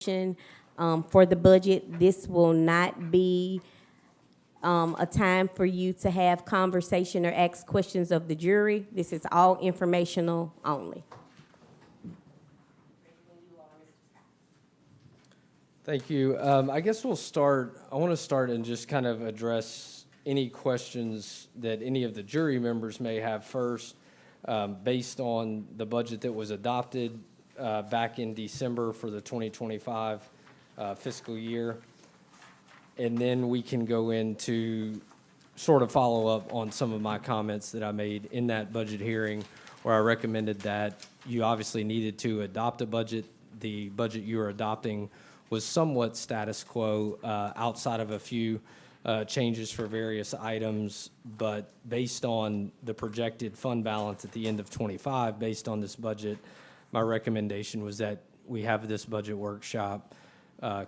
For the budget. This will not be a time for you to have conversation or ask questions of the jury. This is all informational only. Thank you. I guess we'll start. I want to start and just kind of address any questions that any of the jury members may have first, based on the budget that was adopted back in December for the 2025 fiscal year. And then we can go into sort of follow up on some of my comments that I made in that budget hearing, where I recommended that you obviously needed to adopt a budget. The budget you were adopting was somewhat status quo, outside of a few changes for various items, but based on the projected fund balance at the end of 25, based on this budget, my recommendation was that we have this budget workshop,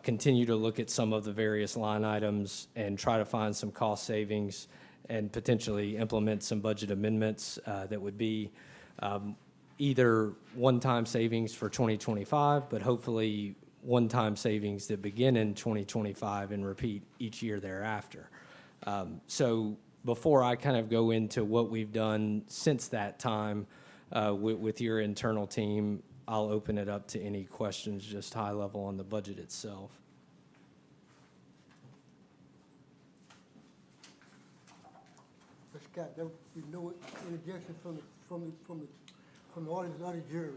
continue to look at some of the various line items and try to find some cost savings and potentially implement some budget amendments that would be either one-time savings for 2025, but hopefully one-time savings that begin in 2025 and repeat each year thereafter. So before I kind of go into what we've done since that time with your internal team, I'll open it up to any questions, just high level on the budget itself. Scott, you know what, in objection from the audience, not a jury.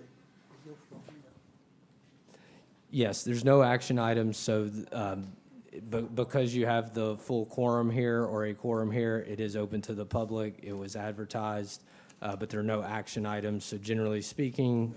Yes, there's no action items, so because you have the full quorum here or a quorum here, it is open to the public. It was advertised, but there are no action items. So generally speaking,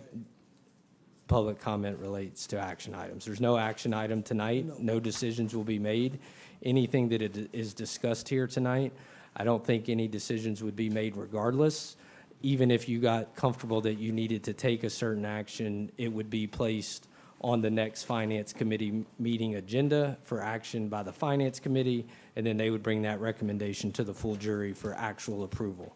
public comment relates to action items. There's no action item tonight. No decisions will be made. Anything that is discussed here tonight, I don't think any decisions would be made regardless. Even if you got comfortable that you needed to take a certain action, it would be placed on the next Finance Committee meeting agenda for action by the Finance Committee, and then they would bring that recommendation to the full jury for actual approval.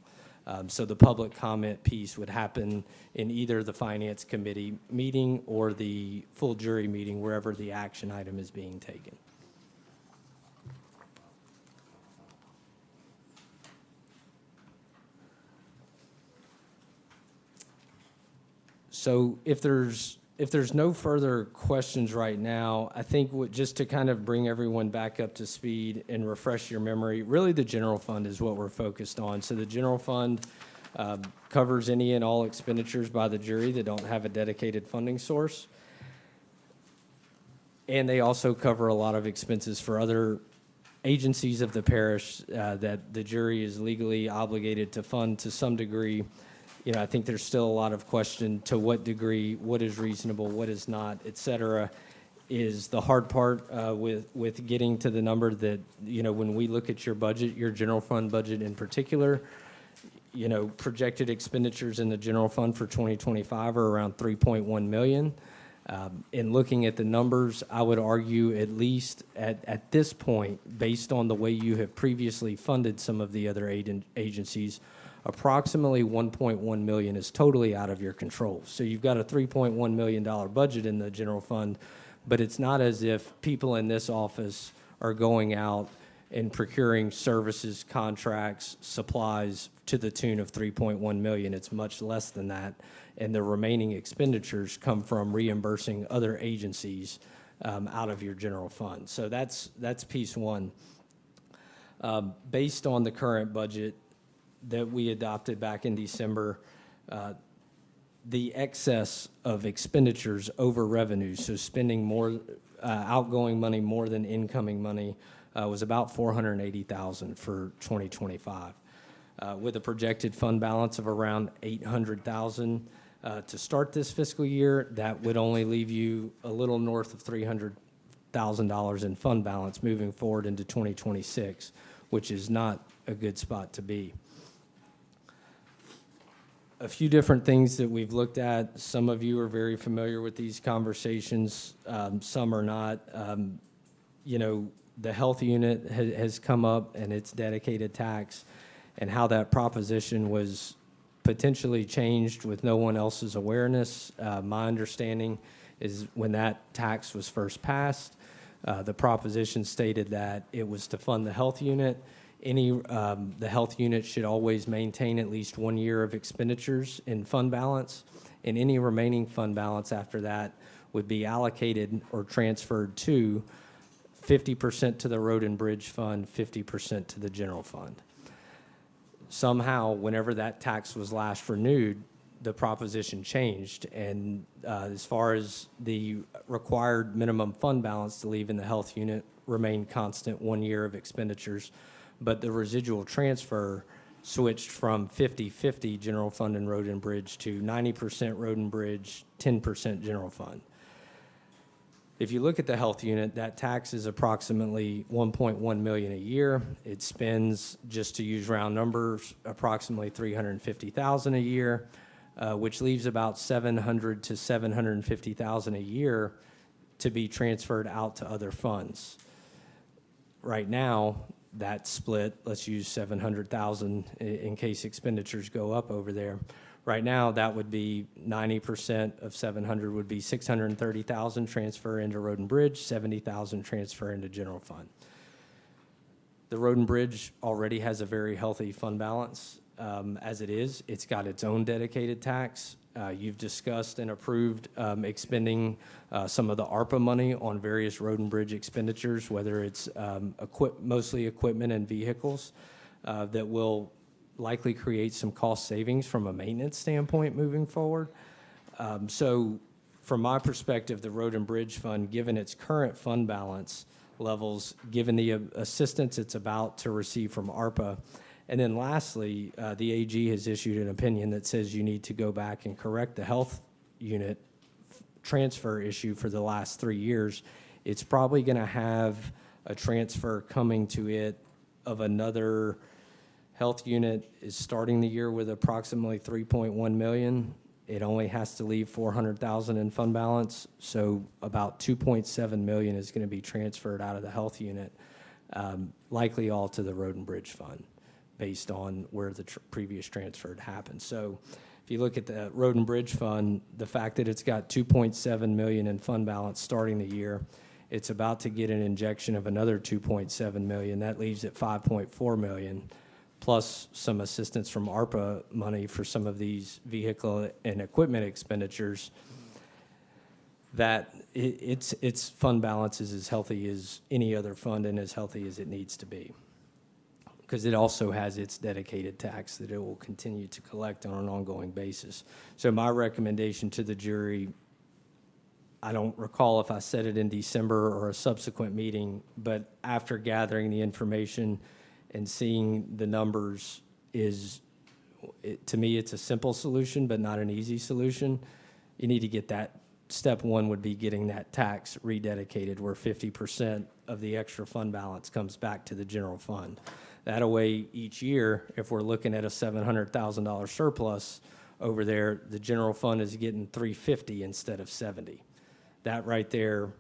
So the public comment piece would happen in either the Finance Committee meeting or the full jury meeting, wherever the action item is being taken. So if there's no further questions right now, I think just to kind of bring everyone back up to speed and refresh your memory, really the general fund is what we're focused on. So the general fund covers any and all expenditures by the jury that don't have a dedicated funding source. And they also cover a lot of expenses for other agencies of the parish that the jury is legally obligated to fund to some degree. You know, I think there's still a lot of question to what degree, what is reasonable, what is not, et cetera, is the hard part with getting to the number that, you know, when we look at your budget, your general fund budget in particular, you know, projected expenditures in the general fund for 2025 are around 3.1 million. In looking at the numbers, I would argue at least at this point, based on the way you have previously funded some of the other agencies, approximately 1.1 million is totally out of your control. So you've got a $3.1 million budget in the general fund, but it's not as if people in this office are going out and procuring services, contracts, supplies to the tune of 3.1 million. It's much less than that. And the remaining expenditures come from reimbursing other agencies out of your general fund. So that's piece one. Based on the current budget that we adopted back in December, the excess of expenditures over revenues, so spending more outgoing money more than incoming money, was about $480,000 for 2025, with a projected fund balance of around $800,000 to start this fiscal year. That would only leave you a little north of $300,000 in fund balance moving forward into 2026, which is not a good spot to be. A few different things that we've looked at. Some of you are very familiar with these conversations, some are not. You know, the health unit has come up and its dedicated tax, and how that proposition was potentially changed with no one else's awareness. My understanding is when that tax was first passed, the proposition stated that it was to fund the health unit. The health unit should always maintain at least 1 year of expenditures in fund balance, and any remaining fund balance after that would be allocated or transferred to 50% to the Road and Bridge Fund, 50% to the general fund. Somehow, whenever that tax was last renewed, the proposition changed, and as far as the required minimum fund balance to leave in the health unit remained constant, 1 year of expenditures, but the residual transfer switched from 50-50 general fund and road and bridge to 90% road and bridge, 10% general fund. If you look at the health unit, that tax is approximately $1.1 million a year. It spends, just to use round numbers, approximately $350,000 a year, which leaves about $700,000 to $750,000 a year to be transferred out to other funds. Right now, that split, let's use $700,000 in case expenditures go up over there. Right now, that would be 90% of 700 would be $630,000 transfer into Road and Bridge, $70,000 transfer into general fund. The Road and Bridge already has a very healthy fund balance. As it is, it's got its own dedicated tax. You've discussed and approved expending some of the ARPA money on various road and bridge expenditures, whether it's mostly equipment and vehicles, that will likely create some cost savings from a maintenance standpoint moving forward. So from my perspective, the Road and Bridge Fund, given its current fund balance levels, given the assistance it's about to receive from ARPA, and then lastly, the AG has issued an opinion that says you need to go back and correct the health unit transfer issue for the last 3 years. It's probably going to have a transfer coming to it of another. Health unit is starting the year with approximately $3.1 million. It only has to leave $400,000 in fund balance, so about $2.7 million is going to be transferred out of the health unit, likely all to the Road and Bridge Fund, based on where the previous transfer had happened. So if you look at the Road and Bridge Fund, the fact that it's got $2.7 million in fund balance starting the year, it's about to get an injection of another $2.7 million. That leaves it $5.4 million, plus some assistance from ARPA money for some of these vehicle and equipment expenditures. That its fund balance is as healthy as any other fund and as healthy as it needs to be, because it also has its dedicated tax that it will continue to collect on an ongoing basis. So my recommendation to the jury, I don't recall if I said it in December or a subsequent meeting, but after gathering the information and seeing the numbers, to me, it's a simple solution, but not an easy solution. You need to get that. Step one would be getting that tax rededicated, where 50% of the extra fund balance comes back to the general fund. That way, each year, if we're looking at a $700,000 surplus over there, the general fund is getting $350 instead of $70. That right there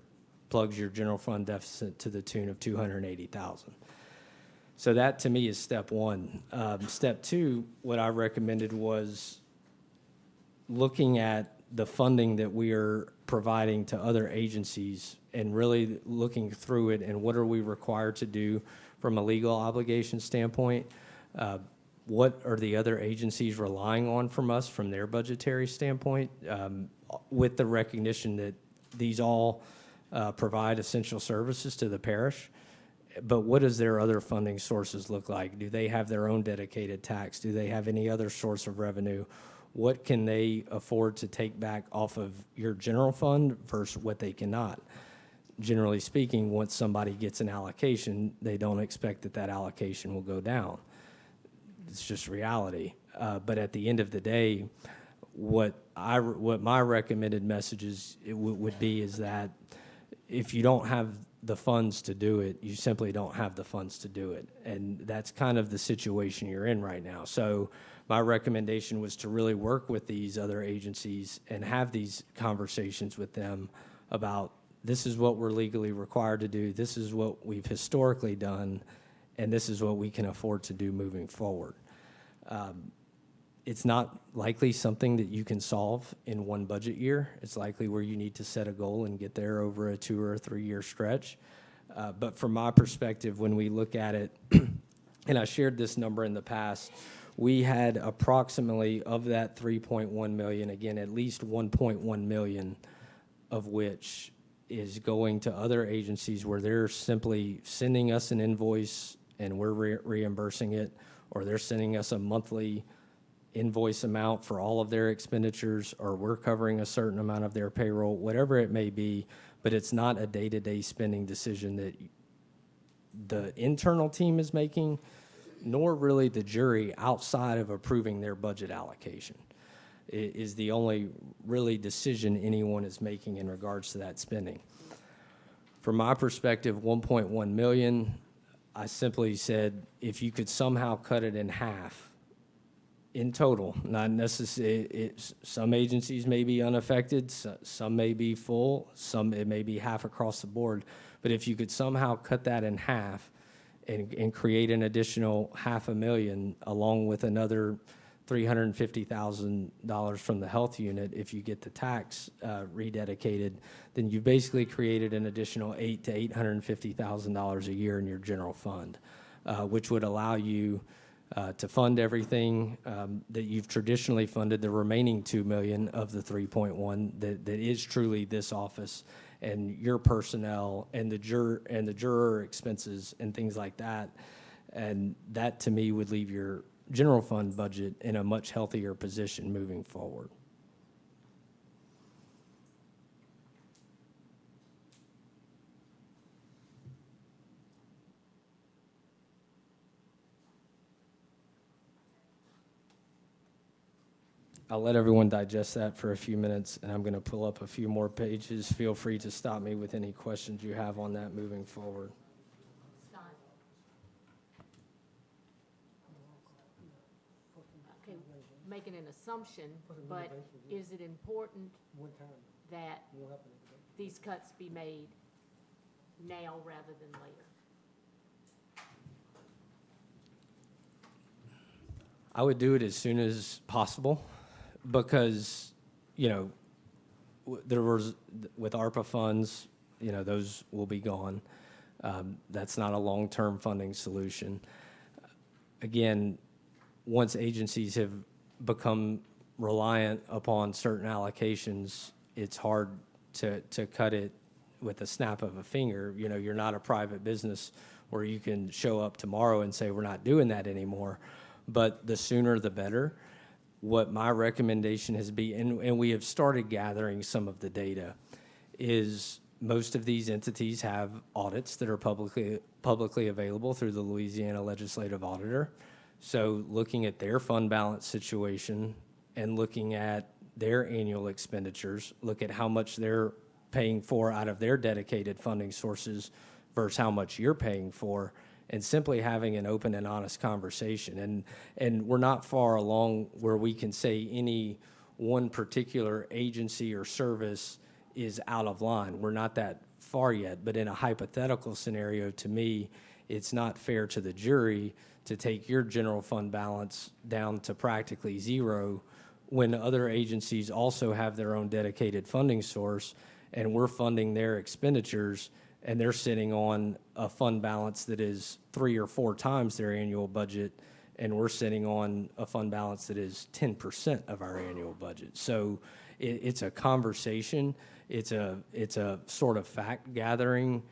plugs your general fund deficit to the tune of $280,000. So that, to me, is step one. Step two, what I recommended was looking at the funding that we are providing to other agencies and really looking through it and what are we required to do from a legal obligation standpoint. What are the other agencies relying on from us from their budgetary standpoint, with the recognition that these all provide essential services to the parish. But what does their other funding sources look like? Do they have their own dedicated tax? Do they have any other source of revenue? What can they afford to take back off of your general fund versus what they cannot? Generally speaking, once somebody gets an allocation, they don't expect that that allocation will go down. It's just reality. But at the end of the day, what my recommended message would be is that if you don't have the funds to do it, you simply don't have the funds to do it. And that's kind of the situation you're in right now. So my recommendation was to really work with these other agencies and have these conversations with them about, this is what we're legally required to do, this is what we've historically done, and this is what we can afford to do moving forward. it's not likely something that you can solve in one budget year. It's likely where you need to set a goal and get there over a 2 or 3 year stretch. But from my perspective, when we look at it, and I shared this number in the past, we had approximately of that 3.1 million, again, at least 1.1 million of which is going to other agencies where they're simply sending us an invoice and we're reimbursing it, or they're sending us a monthly invoice amount for all of their expenditures, or we're covering a certain amount of their payroll, whatever it may be, but it's not a day-to-day spending decision that the internal team is making, nor really the jury outside of approving their budget allocation. It is the only really decision anyone is making in regards to that spending. From my perspective, 1.1 million, I simply said, if you could somehow cut it in half, in total, not necessarily, some agencies may be unaffected, some may be full, some it may be half across the board, but if you could somehow cut that in half and create an additional $500,000 along with another $350,000 from the health unit, if you get the tax rededicated, then you've basically created an additional $800,000 to $850,000 a year in your general fund, which would allow you to fund everything that you've traditionally funded, the remaining $2 million of the 3.1 that is truly this office and your personnel and the juror expenses and things like that. And that to me would leave your general fund budget in a much healthier position moving forward. I'll let everyone digest that for a few minutes, and I'm going to pull up a few more pages. Feel free to stop me with any questions you have on that moving forward. Okay, making an assumption, but is it important that these cuts be made now rather than later? I would do it as soon as possible because, you know, there was, with ARPA funds, you know, those will be gone. That's not a long-term funding solution. Again, once agencies have become reliant upon certain allocations, it's hard to cut it with a snap of a finger. You know, you're not a private business where you can show up tomorrow and say, we're not doing that anymore. But the sooner the better. What my recommendation has been, and we have started gathering some of the data, is most of these entities have audits that are publicly available through the Louisiana Legislative Auditor. So looking at their fund balance situation and looking at their annual expenditures, look at how much they're paying for out of their dedicated funding sources versus how much you're paying for, and simply having an open and honest conversation. And we're not far along where we can say any one particular agency or service is out of line. We're not that far yet, but in a hypothetical scenario, to me, it's not fair to the jury to take your general fund balance down to practically zero when other agencies also have their own dedicated funding source and we're funding their expenditures and they're sitting on a fund balance that is 3 or 4 times their annual budget, and we're sitting on a fund balance that is 10% of our annual budget. So it's a conversation. It's a sort of fact-gathering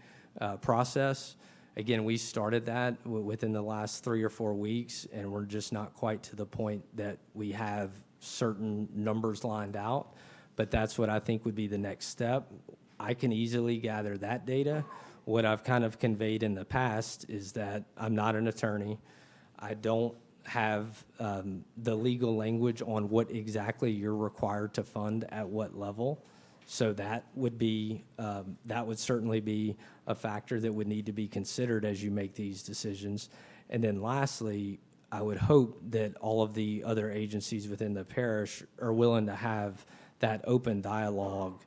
process. Again, we started that within the last 3 or 4 weeks, and we're just not quite to the point that we have certain numbers lined out, but that's what I think would be the next step. I can easily gather that data. What I've kind of conveyed in the past is that I'm not an attorney. I don't have the legal language on what exactly you're required to fund at what level. So that would be, that would certainly be a factor that would need to be considered as you make these decisions. And then lastly, I would hope that all of the other agencies within the parish are willing to have that open dialogue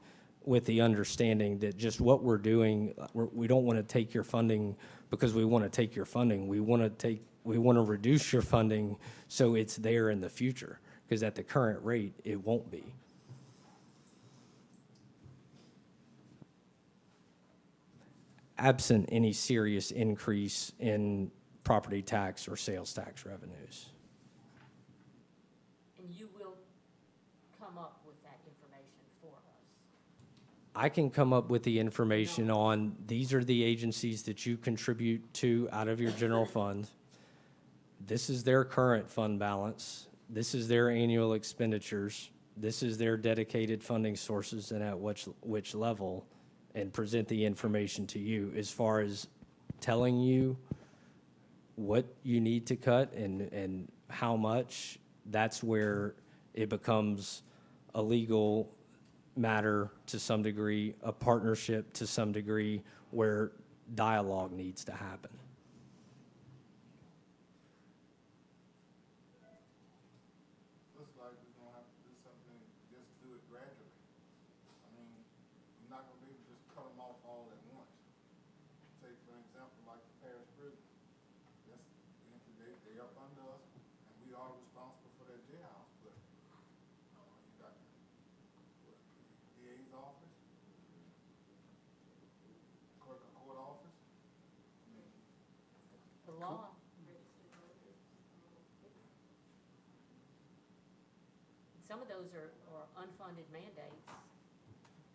with the understanding that just what we're doing, we don't want to take your funding because we want to take your funding. We want to reduce your funding so it's there in the future. because at the current rate, it won't be. Absent any serious increase in property tax or sales tax revenues. And you will come up with that information for us. I can come up with the information on, these are the agencies that you contribute to out of your general fund. This is their current fund balance. This is their annual expenditures. This is their dedicated funding sources and at which level, and present the information to you. As far as telling you what you need to cut and how much, that's where it becomes a legal matter to some degree, a partnership to some degree, where dialogue needs to happen. Looks like we're gonna have to do something, just do it gradually. I mean, you're not gonna be able to just cut them off all at once. Take, for example, like the Parish Prison. That's, they up under us, and we are responsible for that jailhouse, but, you got, what, the DA's office? Clerk of court office? I mean, The law, some of those are unfunded mandates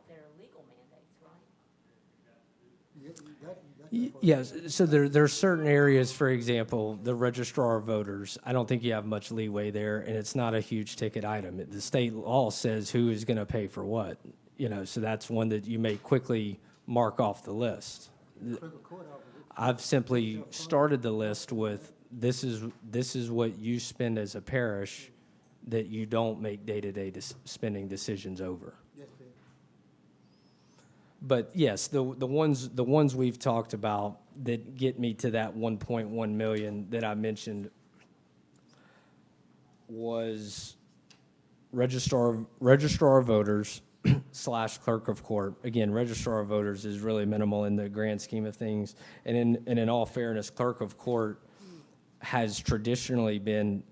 that are legal mandates, right? You got Yes, so there are certain areas, for example, the registrar of voters, I don't think you have much leeway there, and it's not a huge ticket item. The state law says who is going to pay for what, so that's one that you may quickly mark off the list. clerk of court office. I've simply started the list with, this is what you spend as a parish that you don't make day-to-day spending decisions over. Yes, sir. But yes, the ones we've talked about that get me to that 1.1 million that I mentioned was registrar of voters / clerk of court. Again, registrar of voters is really minimal in the grand scheme of things. And in all fairness, clerk of court has traditionally been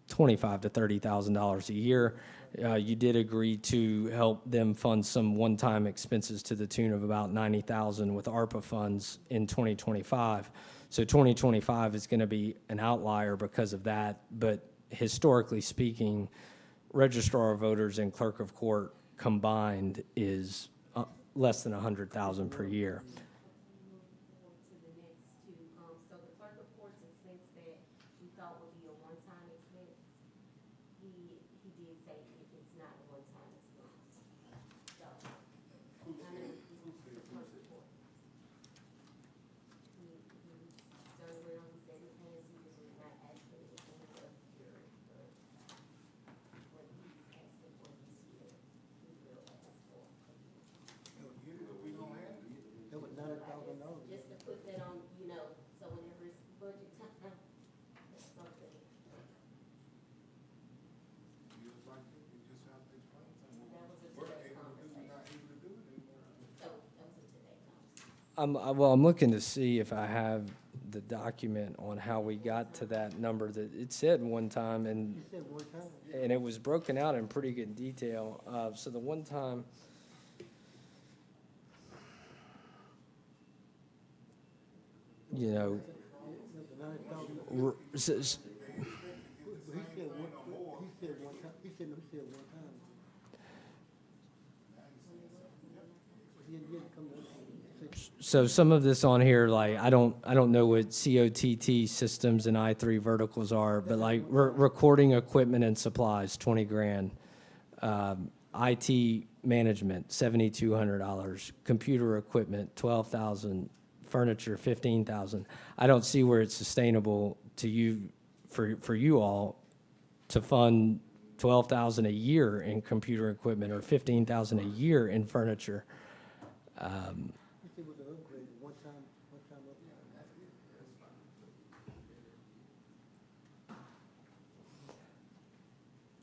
$25,000 to $30,000 a year. You did agree to help them fund some one-time expenses to the tune of about $90,000 with ARPA funds in 2025. So 2025 is going to be an outlier because of that. But historically speaking, registrar of voters and clerk of court combined is less than $100,000 per year. To the next two, so the clerk of court's expense that you thought would be a one-time expense, he did say it's not a one-time expense. So, I mean, the clerk of court. Somewhere on the second page, he was not asking anything of the jury, but what he's asking for this year, he will ask for. we gonna have to. That was $90,000. Just to put that on, so whenever it's budget time, that's something. You just like, you just have to explain something. That was a We're today able to do, we're not able to do it anymore. So that was a today conversation. I'm looking to see if I have the document on how we got to that number that it said one time, and You said one time. it was broken out in pretty good detail. So the one time, The $90,000. r- s- s- He said one time. He said one time. He didn't come to us. so some of this on here, like, I don't know what COTT systems and I3 verticals are, but like recording equipment and supplies, 20 grand. IT management, $7,200. Computer equipment, 12,000. Furniture, 15,000. I don't see where it's sustainable to you, for you all, to fund 12,000 a year in computer equipment or 15,000 a year in furniture. He said it was an upgrade, one time upgrade.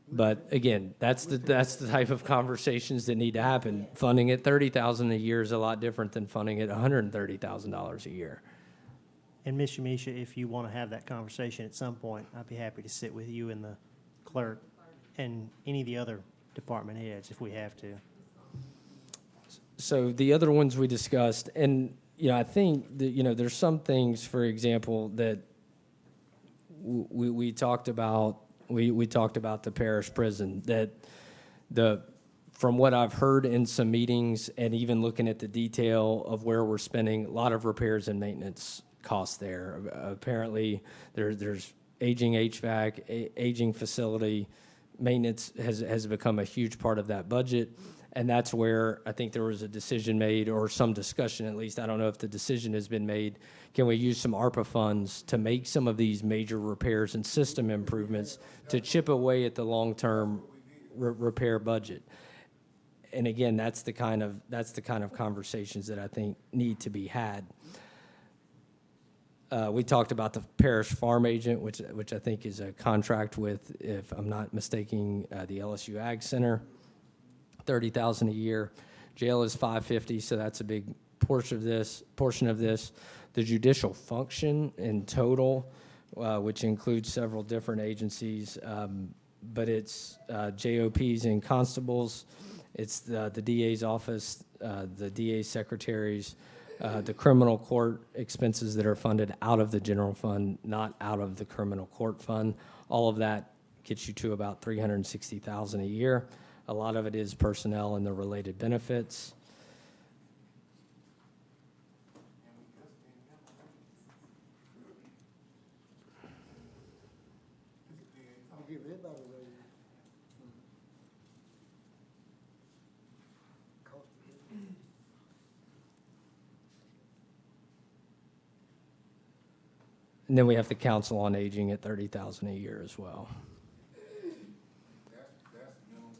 But again, that's the type of conversations that need to happen. Funding at 30,000 a year is a lot different than funding at $130,000 a year. And Ms. Yamisha, if you want to have that conversation at some point, I'd be happy to sit with you and the clerk and any of the other department heads if we have to. So the other ones we discussed, and, I think that, there's some things, for example, that we talked about, we talked about the parish prison, that from what I've heard in some meetings and even looking at the detail of where we're spending, a lot of repairs and maintenance costs there. Apparently, there's aging HVAC, aging facility. Maintenance has become a huge part of that budget. And that's where I think there was a decision made, or some discussion at least. I don't know if the decision has been made. Can we use some ARPA funds to make some of these major repairs and system improvements to chip away at the long-term repair budget? And again, that's the kind of conversations that I think need to be had. We talked about the parish farm agent, which I think is a contract with, if I'm not mistaken, the LSU Ag Center. $30,000 a year. Jail is $550, so that's a big portion of this. The judicial function in total, which includes several different agencies, but it's JOPs and constables. It's the DA's office, the DA's secretaries, the criminal court expenses that are funded out of the general fund, not out of the criminal court fund. All of that gets you to about $360,000 a year. A lot of it is personnel and the related benefits. I'll give everybody a raise. Cost of living. And then we have the council on aging at $30,000 a year as well. That's minimum.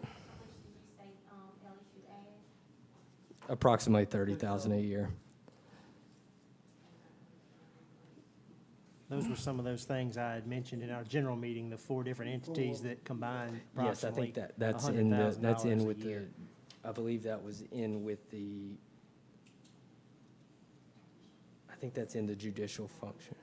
How much did you say, LSU Ag? Approximately $30,000 a year. Those were some of those things I had mentioned in our general meeting, the 4 different entities that combined Yes, I approximately think that's in $100,000 with a year. I believe that was in with I think that's in the judicial function.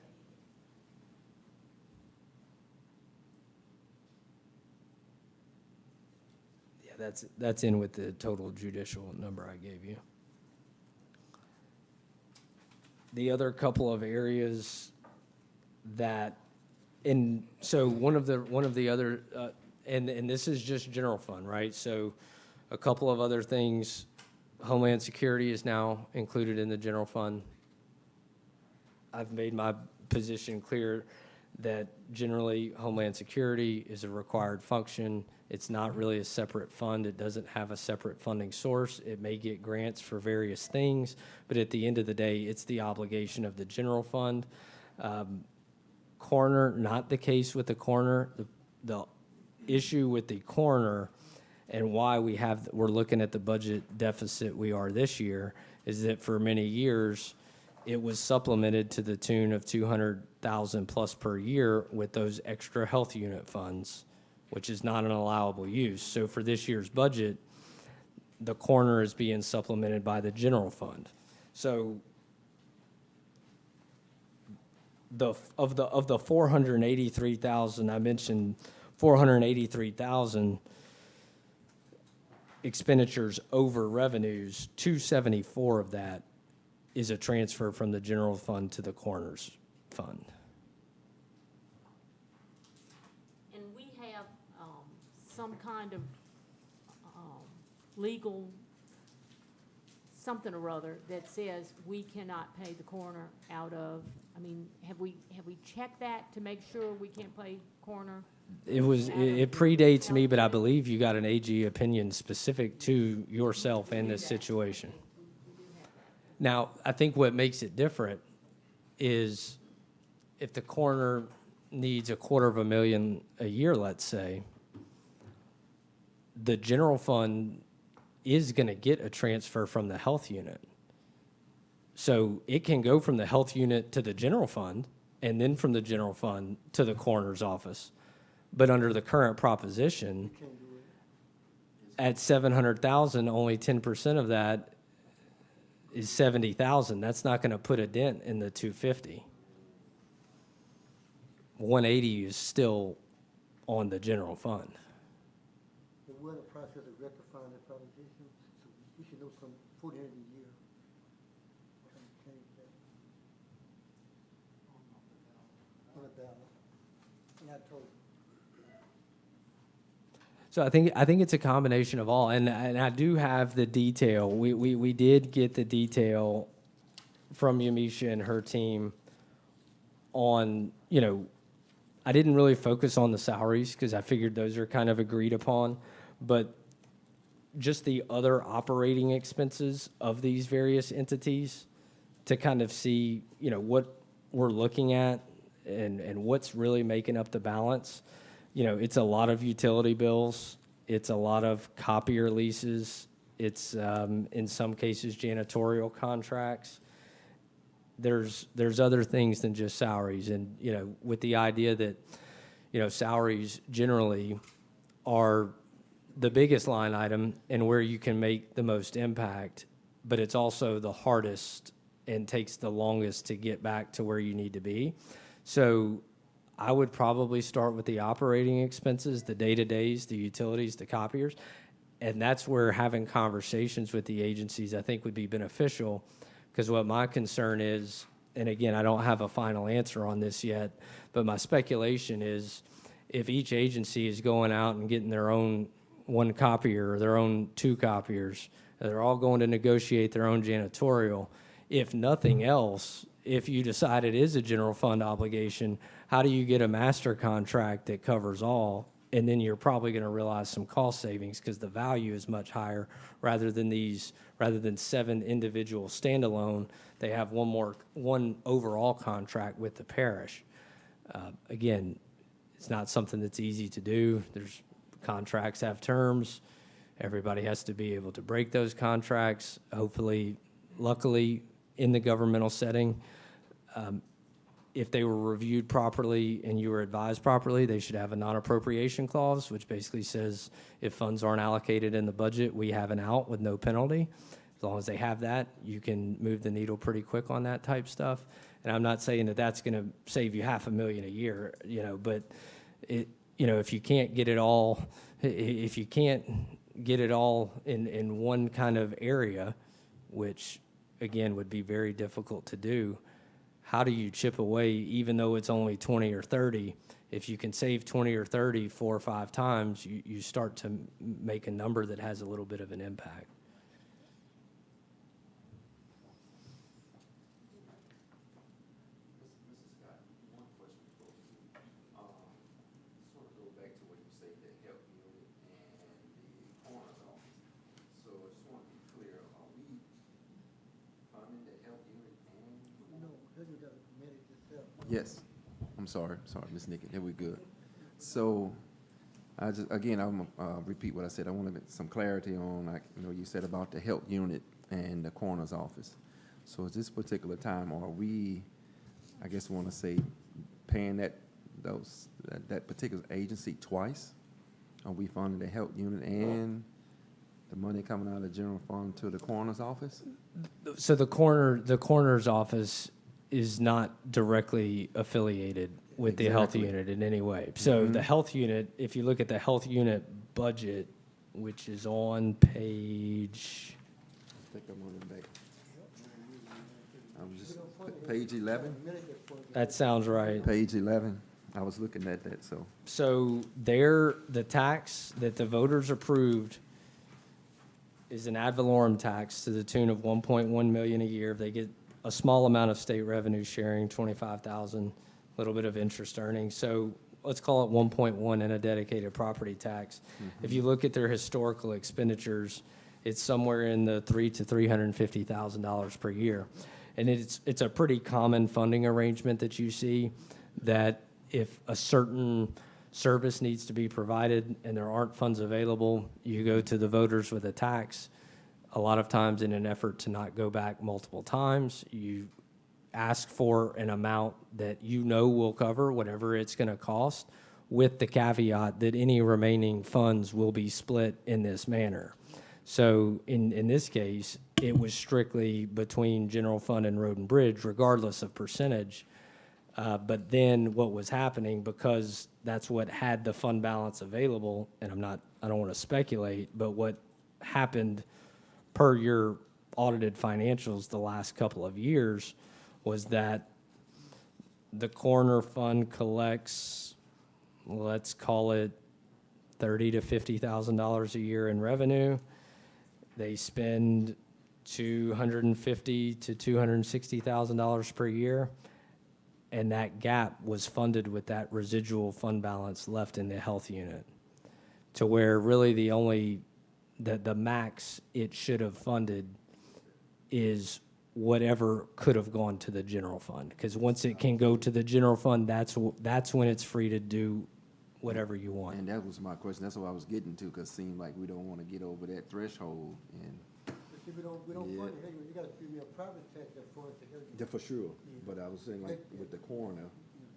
Yeah, that's in with the total judicial number I gave you. The other couple of areas so one of the other, and this is just general fund, right? So a couple of other things, Homeland Security is now included in the general fund. I've made my position clear that generally Homeland Security is a required function. It's not really a separate fund. It doesn't have a separate funding source. It may get grants for various things, but at the end of the day, it's the obligation of the general fund. Coroner, not the case with the coroner. The issue with the coroner and why we're looking at the budget deficit we are this year is that for many years, it was supplemented to the tune of $200,000 plus per year with those extra health unit funds, which is not an allowable use. So for this year's budget, the coroner is being supplemented by the general fund. So of the 483,000, I mentioned 483,000 expenditures over revenues, 274 of that is a transfer from the general fund to the coroner's fund. And we have some kind of legal something or other that says we cannot pay the coroner out of, I mean, have we checked that to make sure we can't pay coroner? It predates me, but I believe you got an AG opinion specific to yourself in this situation. Now, I think what makes it different is if the coroner needs $250,000 a year, let's say, the general fund is going to get a transfer from the health unit. So it can go from the health unit to the general fund and then from the general fund to the coroner's office. But under the current proposition, at $700,000, only 10% of that is $70,000. That's not going to put a dent in the $250. $180 is still on the general fund. And we're in the process of rectifying that proposition, so we should know some before the end of the year. We're gonna change that on the ballot. And I told you. So I think it's a combination of all, and I do have the detail. We did get the detail from Yamisha and her team on, you know, I didn't really focus on the salaries because I figured those are kind of agreed upon, but just the other operating expenses of these various entities to kind of see, you know, what we're looking at and what's really making up the balance. You know, it's a lot of utility bills. It's a lot of copier leases. It's, in some cases, janitorial contracts. There's other things than just salaries. And, you know, with the idea that, you know, salaries generally are the biggest line item and where you can make the most impact, but it's also the hardest and takes the longest to get back to where you need to be. So I would probably start with the operating expenses, the day-to-days, the utilities, the copiers, and that's where having conversations with the agencies I think would be beneficial, because what my concern is, and again, I don't have a final answer on this yet, but my speculation is if each agency is going out and getting their own one copier or their own two copiers, they're all going to negotiate their own janitorial. If nothing else, if you decide it is a general fund obligation, how do you get a master contract that covers all? And then you're probably going to realize some cost savings because the value is much higher rather than 7 individual standalone. They have one overall contract with the parish. Again, it's not something that's easy to do. There's contracts have terms. Everybody has to be able to break those contracts. Hopefully, luckily, in the governmental setting, if they were reviewed properly and you were advised properly, they should have a non-appropriation clause, which basically says if funds aren't allocated in the budget, we have an out with no penalty. As long as they have that, you can move the needle pretty quick on that type stuff. And I'm not saying that that's going to save you $500,000 a year, you know, but it, you know, if you can't get it all, in one kind of area, which again would be very difficult to do, how do you chip away, even though it's only 20 or 30? If you can save 20 or 30 4 or 5 times, you start to make a number that has a little bit of an impact. Mrs. Scott, one question before we do. Sort of go back to what you say, the health unit and the coroner's office. So I just want to be clear, are we funding the health unit and? No, then you gotta manage yourself. Yes. I'm sorry, Ms. Nickett, here we good. So, I just, again, I'm repeat what I said. I wanted some clarity on, like, you know, you said about the health unit and the coroner's office. So at this particular time, are we, I guess I want to say, paying that particular agency twice? Are we funding the health unit and the money coming out of the general fund to the coroner's office? So the coroner's office is not directly affiliated with the health Exactly. unit in any way. So the health unit, if you look at the health unit budget, which is on page, I think I'm on it back. I'm just, page 11? that sounds right. Page 11. I was looking at that, so. So the tax that the voters approved is an ad valorem tax to the tune of 1.1 million a year. They get a small amount of state revenue sharing, 25,000, a little bit of interest earnings. So let's call it 1.1 in a dedicated property tax. If you look at their historical expenditures, it's somewhere in the $300,000 to $350,000 per year. And it's a pretty common funding arrangement that you see, that if a certain service needs to be provided and there aren't funds available, you go to the voters with a tax. A lot of times, in an effort to not go back multiple times, you ask for an amount that you know will cover whatever it's going to cost, with the caveat that any remaining funds will be split in this manner. So in this case, it was strictly between general fund and road and bridge, regardless of percentage. But then what was happening, because that's what had the fund balance available, and I don't want to speculate, but what happened per your audited financials the last couple of years was that the coroner fund collects, let's call it $30,000 to $50,000 a year in revenue. They spend $250,000 to $260,000 per year, and that gap was funded with that residual fund balance left in the health unit, to where really the max it should have funded is whatever could have gone to the general fund. Because once it can go to the general fund, that's when it's free to do whatever you want. And that was my question. That's what I was getting to, because it seemed like we don't want to get over that threshold. And But see, we don't Yeah. fund the health, you gotta give me a private tax that funds the health. yeah, for sure. But I was saying like with the coroner,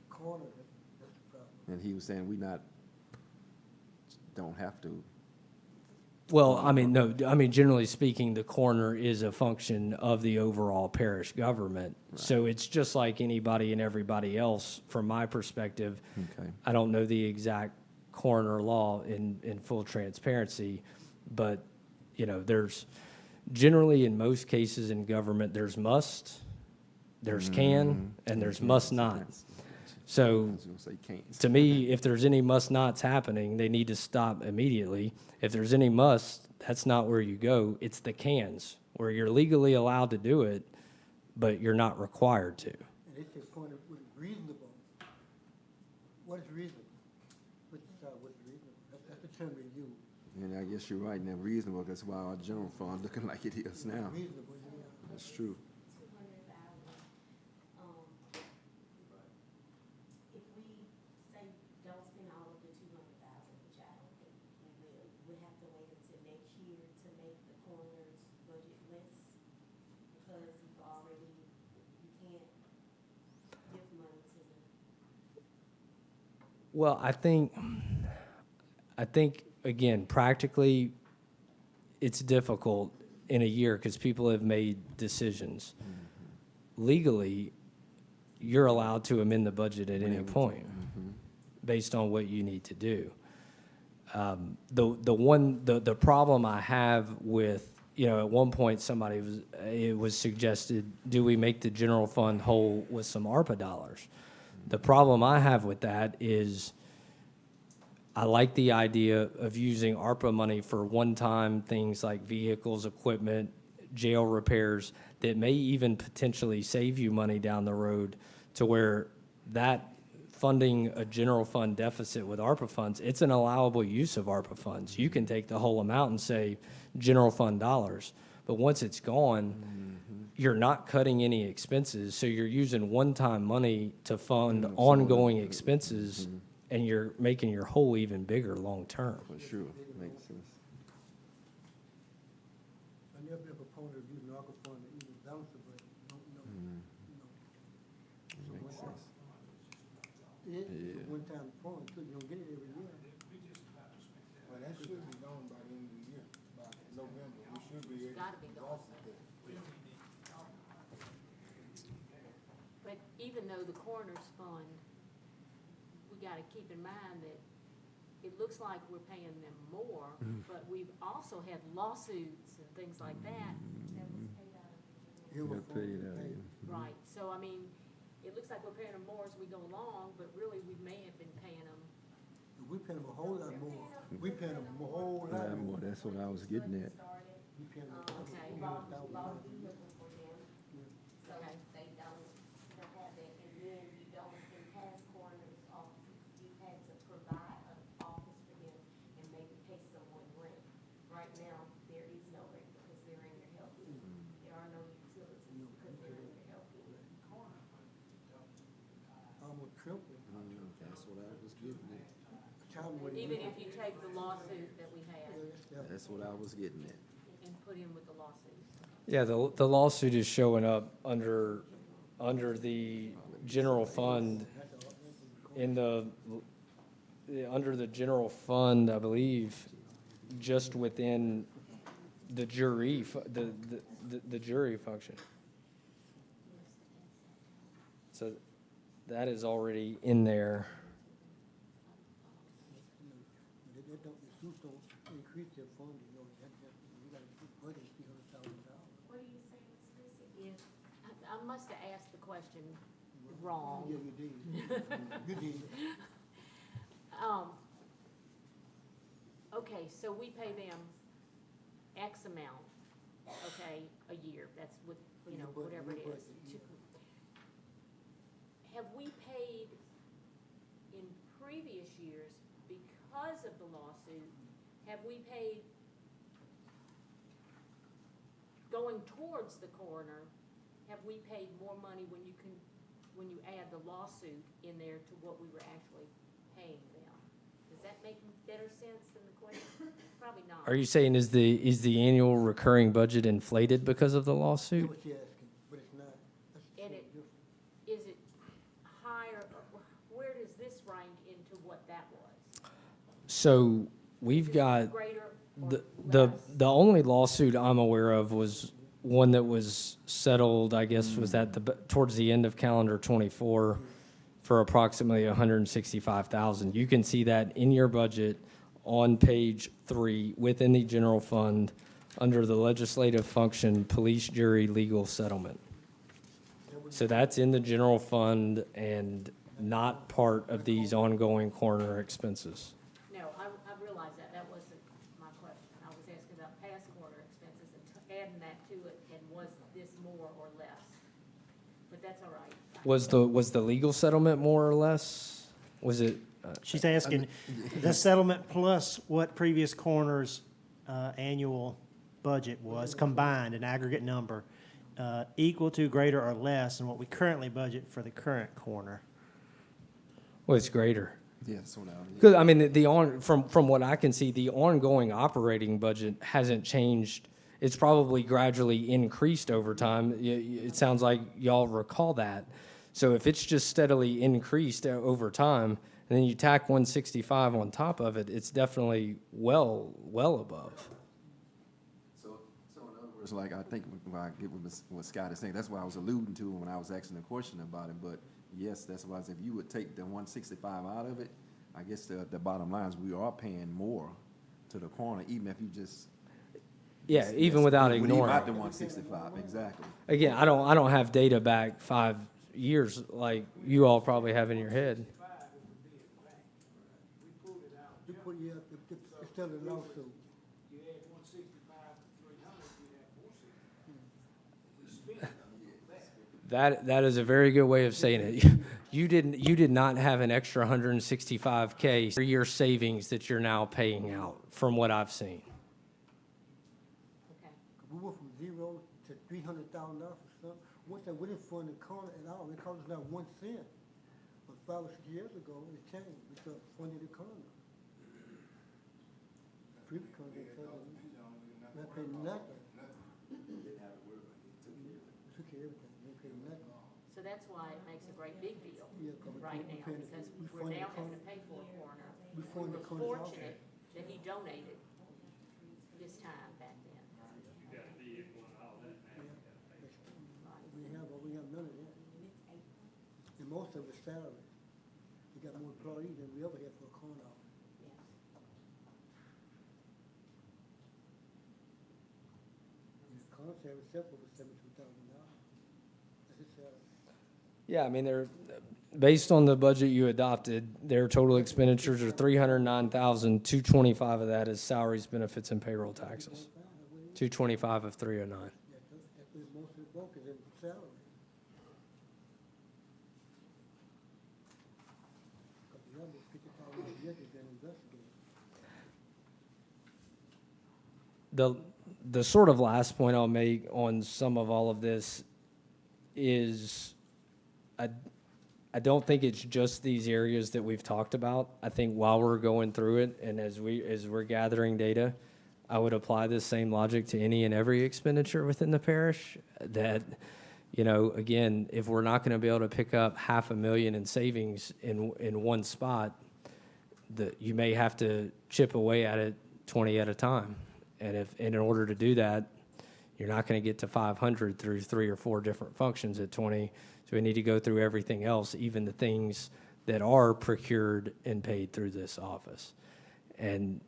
Corner, that's the problem. and he was saying don't have to. Well, I mean, no, I mean, generally speaking, the coroner is a function of the overall parish government. So it's just like anybody and everybody else, from my perspective. Okay. I don't know the exact coroner law in full transparency, but, you know, there's generally, in most cases in government, there's must, there's can, and there's must not. So I was gonna say can't. to me, if there's any must nots happening, they need to stop immediately. If there's any must, that's not where you go. It's the cans, where you're legally allowed to do it, but you're not required to. And they say point of reasonable. What is reasonable? What's reasonable? That's the term they use. And I guess you're right, now reasonable, that's why our general fund looking like it is now. Reasonable, yeah. That's true. 200,000. If we say don't spend all of the 200,000, which I don't think we will, we have to wait until next year to make the coroner's budget list, because you've already, you can't give money to the. Well, I think, again, practically, it's difficult in a year because people have made decisions. Legally, you're allowed to amend the budget at any point based on what you need to do. The problem I have with, you know, at one point it was suggested, do we make the general fund whole with some ARPA dollars? The problem I have with that is I like the idea of using ARPA money for one-time things like vehicles, equipment, jail repairs that may even potentially save you money down the road, to where that funding a general fund deficit with ARPA funds, it's an allowable use of ARPA funds. You can take the whole amount and say general fund dollars, but once it's gone, you're not cutting any expenses, so you're using one-time money to fund ongoing expenses, and you're making your hole even bigger long-term. For sure, makes sense. I've never been a proponent of using ARPA fund to even balance it, but don't know. Makes sense. It's a one-time fund, so you don't get it every year. Well, that should be done by the end of the year, by November. We should be able Gotta to be gone. exhaust it. But even though the coroner's fund, we gotta keep in mind that it looks like we're paying them more, but we've also had lawsuits and things like that. That was paid out of the general. Here we're paid out, paid. Right, so I mean, it looks like we're paying them more as we go along, but really we may have been paying them. We paying them a whole lot more. We paying them a whole lot more. That's what I was getting at. Started, We paying them Okay. bought $200,000. vehicles for them, so Okay. they don't have that. And then you don't, in past coroner's offices, you've had to provide an office for them and maybe pay someone rent. Right now, there is no rent because they're in your health unit. There are no utilities because they're in your health unit. Almost triple. That's what I was getting at. Child wouldn't Even even- if you take the lawsuit that we had That's what I was getting at. and put in with the lawsuit. Yeah, the lawsuit is showing up under the general fund, under the general fund, I believe, just within the jury, the jury function. So that is already in there. that don't, the schools don't increase their funding, you know, we gotta put budget $300,000. What do you say, Ms. Chrissy? If, I must have asked the question wrong. Yeah, you did. You did. Okay, so we pay them X amount, okay, a year, that's what, you know, Your whatever it budget, is. yeah. Have we paid in previous years, because of the lawsuit, have we paid going towards the coroner, have we paid more money when you add the lawsuit in there to what we were actually paying them? Does that make better sense than the question? Probably not. Are you saying is the annual recurring budget inflated because of the That's lawsuit? what you're asking, but it's not. That's And totally it- different. Is it higher, where does this rank into what that was? So we've Is it got, greater or the less? only lawsuit I'm aware of was one that was settled, I guess, was at towards the end of calendar '24 for approximately $165,000. You can see that in your budget on page 3 within the general fund under the legislative function, police jury legal settlement. So that's in the general fund and not part of these ongoing coroner expenses. No, I realize that, that wasn't my question. I was asking about past quarter expenses and adding that to it, and was this more or less? But that's all right. Was the legal settlement more or less? Was it? She's asking, the settlement plus what previous coroner's annual budget was, combined, an aggregate number, equal to, greater, or less than what we currently budget for the current coroner? Well, it's greater. Yeah, so now, yeah. Because, I mean, from what I can see, the ongoing operating budget hasn't changed. It's probably gradually increased over time. It sounds like y'all recall that. So if it's just steadily increased over time, and then you tack 165 on top of it, it's definitely well above. So in other words, like, I think when I get what Scott is saying, that's what I was alluding to when I was asking the question about it, but yes, that's why I said, if you would take the 165 out of it, I guess the bottom line is we are paying more to the coroner, even if you just. Yeah, even without When you ignoring. out the 165, exactly. Again, I don't have data back 5 years like you all probably have in your head. You put, yeah, instead of the lawsuit. You add 165 to 300, you have 460. We spent that. That is a very good way of saying it. You did not have an extra 165K for your savings that you're now paying out, from what I've seen. Okay. We went from 0 to $300,000 or something. Once that we didn't fund the corner at all, it cost us not 1 cent. But 5 or 6 years ago, it changed. We started funding the corner. Previous corner, they funded it. Not paying nothing. Took care of everything. They paid nothing. So that's why it makes a great big deal Yeah, 'cause we- right we now, paying- because we we're funded now the having to corner. pay for a coroner. We We funded were the corner also. fortunate that he donated this time back then. We have none of that. And most of it's salary. We got more employees than we ever had for a corner office. Yes. And the corner salary itself was $72,000. That's his salary. Yeah, I mean, based on the budget you adopted, their total expenditures are $309,225 of that is salaries, benefits, and payroll taxes. 225 of 309. That's where most of the bulk is in salary. Because the other $50,000 a year they've been investigating. The sort of last point I'll make on some of all of this is I don't think it's just these areas that we've talked about. I think while we're going through it and as we're gathering data, I would apply this same logic to any and every expenditure within the parish. That, you know, again, if we're not going to be able to pick up $500,000 in savings in one spot, you may have to chip away at it 20 at a time. And in order to do that, you're not going to get to 500 through 3 or 4 different functions at 20. So we need to go through everything else, even the things that are procured and paid through this office. And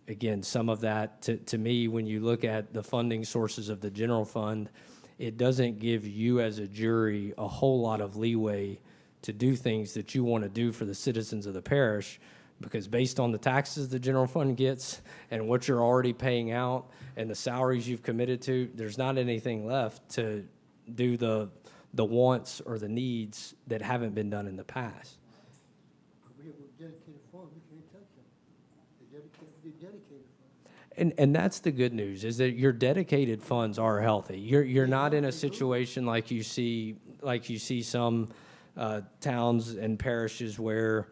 again, some of that, to me, when you look at the funding sources of the general fund, it doesn't give you as a jury a whole lot of leeway to do things that you want to do for the citizens of the parish, because based on the taxes the general fund gets and what you're already paying out and the salaries you've committed to, there's not anything left to do the wants or the needs that haven't been done in the past. We have dedicated funds, we can't touch them. They're dedicated funds. And that's the good news, is that your dedicated funds are healthy. You're not in a situation like you see some towns and parishes where,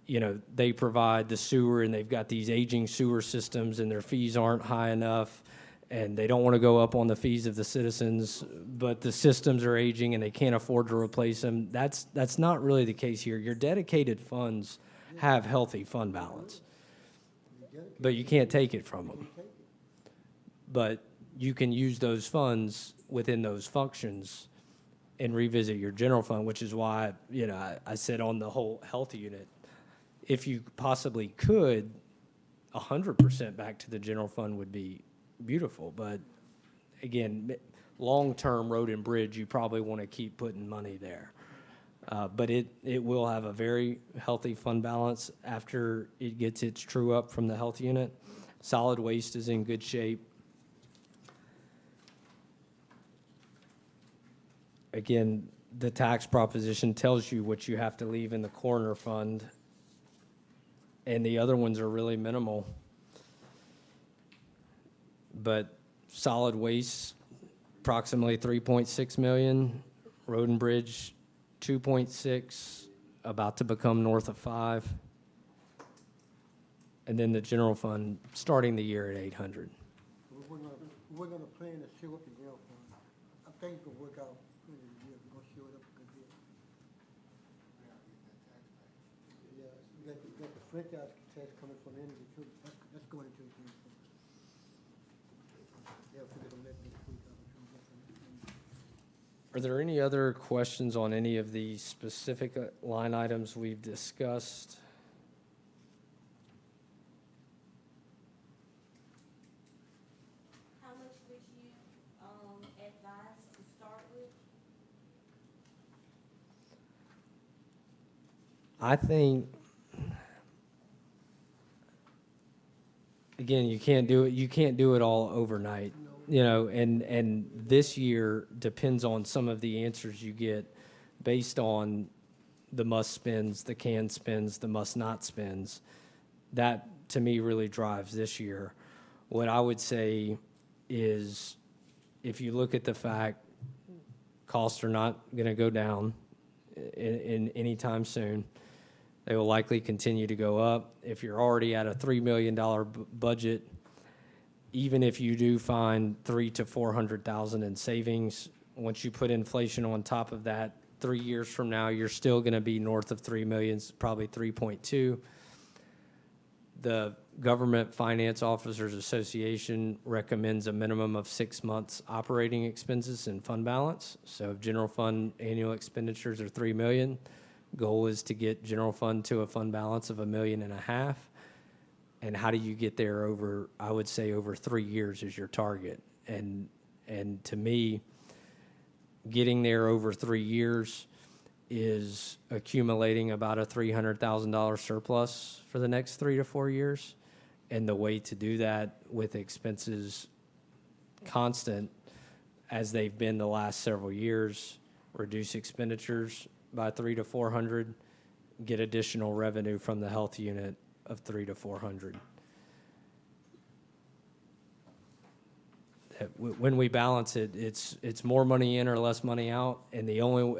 you know, they provide the sewer and they've got these aging sewer systems and their fees aren't high enough and they don't want to go up on the fees of the citizens, but the systems are aging and they can't afford to replace them. That's not really the case here. Your dedicated funds have healthy fund balance, but you can't take it from them. But you can use those funds within those functions and revisit your general fund, which is why, you know, I said on the whole health unit, if you possibly could, 100% back to the general fund would be beautiful. But again, long-term road and bridge, you probably want to keep putting money there. But it will have a very healthy fund balance after it gets its true up from the health unit. Solid waste is in good shape. Again, the tax proposition tells you what you have to leave in the corner fund, and the other ones are really minimal. But solid waste, approximately 3.6 million. Road and bridge, 2.6, about to become north of 5. And then the general fund, starting the year at 800. We're gonna plan to show up the general fund. I think it's gonna work out good in the year, we're gonna show it up a good bit. Yeah, you got the franchise tax coming from energy too, that's going into the general fund. Yeah, figure on that next week. Are there any other questions on any of the specific line items we've discussed? How much would you, advise to start with? I think, again, you can't do it all overnight, you know, and this year depends on some of the answers you get based on the must spends, the can spends, the must not spends. That, to me, really drives this year. What I would say is, if you look at the fact costs are not going to go down in any time soon, they will likely continue to go up. If you're already at a $3 million budget, even if you do find $300,000 to $400,000 in savings, once you put inflation on top of that, 3 years from now, you're still going to be north of 3 million, probably 3.2. The Government Finance Officers Association recommends a minimum of 6 months operating expenses and fund balance. So if general fund annual expenditures are 3 million, goal is to get general fund to a fund balance of $1.5 million. And how do you get there over, I would say over 3 years is your target. And to me, getting there over 3 years is accumulating about a $300,000 surplus for the next 3 to 4 years. And the way to do that with expenses constant, as they've been the last several years, reduce expenditures by 300 to 400, get additional revenue from the health unit of 300 to 400. When we balance it, it's more money in or less money out, and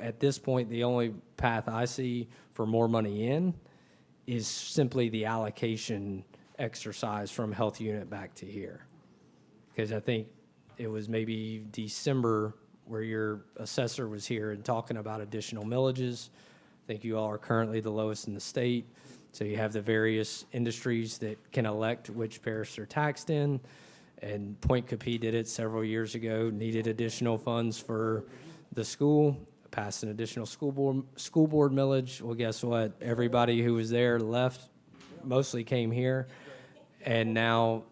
at this point, the only path I see for more money in is simply the allocation exercise from health unit back to here. Because I think it was maybe December where your assessor was here and talking about additional millages. I think you all are currently the lowest in the state. So you have the various industries that can elect which parish they're taxed in. And Point Capee did it several years ago, needed additional funds for the school, passed an additional school board millage. Well, guess what? Everybody who was there left, mostly came here. and now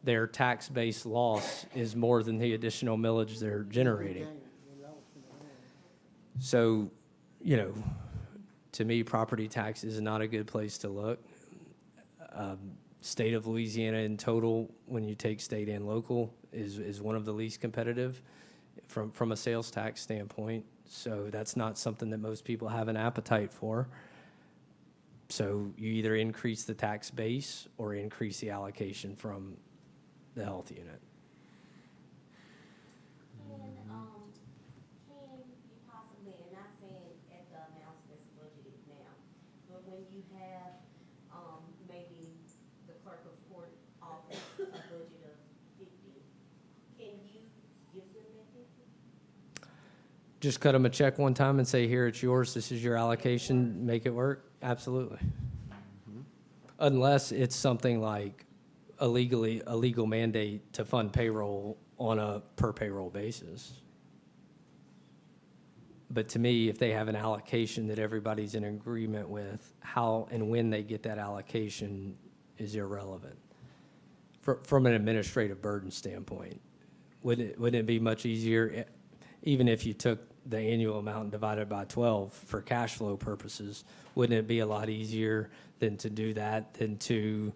their tax-based loss is more than the additional millage they're generating. Gain, they lost in the land. So, you know, to me, property tax is not a good place to look. State of Louisiana in total, when you take state and local, is one of the least competitive from a sales tax standpoint. So that's not something that most people have an appetite for. So you either increase the tax base or increase the allocation from the health unit. Can you possibly, and not saying at the amounts that's budgeted now, but when you have, maybe the clerk of court office a budget of 50, can you give them that 50? Just cut them a check one time and say, here, it's yours, this is your allocation, make it work? Absolutely. Unless it's something like a legal mandate to fund payroll on a per payroll basis. But to me, if they have an allocation that everybody's in agreement with, how and when they get that allocation is irrelevant. From an administrative burden standpoint, wouldn't it be much easier, even if you took the annual amount and divided by 12 for cash flow purposes, wouldn't it be a lot easier than to do that, than to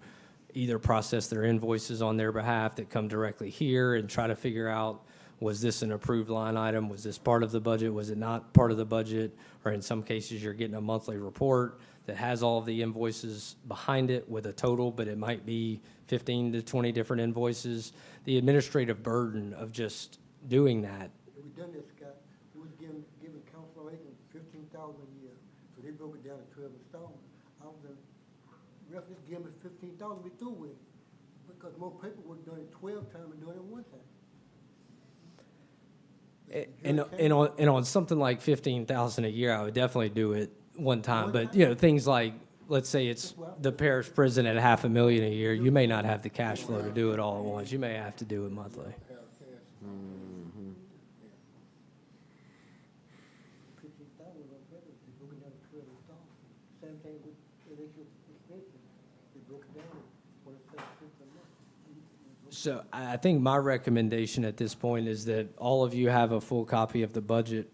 either process their invoices on their behalf that come directly here and try to figure out, was this an approved line item? Was this part of the budget? Was it not part of the budget? Or in some cases, you're getting a monthly report that has all of the invoices behind it with a total, but it might be 15 to 20 different invoices. The administrative burden of just doing that. If we done this, Scott, we was giving council agents 15,000 a year, so they broke it down to 12 installments. I was in, rest just give them 15,000, we through with it. Because more paperwork done it 12 times than doing it one time. And on something like 15,000 a year, I would definitely do it one time. But, you know, things like, let's say it's the parish prison at $500,000 a year, you may not have the cash flow to do it all at once. You may have to do it monthly. Have cash. 15,000 on paper, they broke it down to 12 installments. Same thing with electric expenses, they broke it down, what it's saying, a month. So I think my recommendation at this point is that all of you have a full copy of the budget.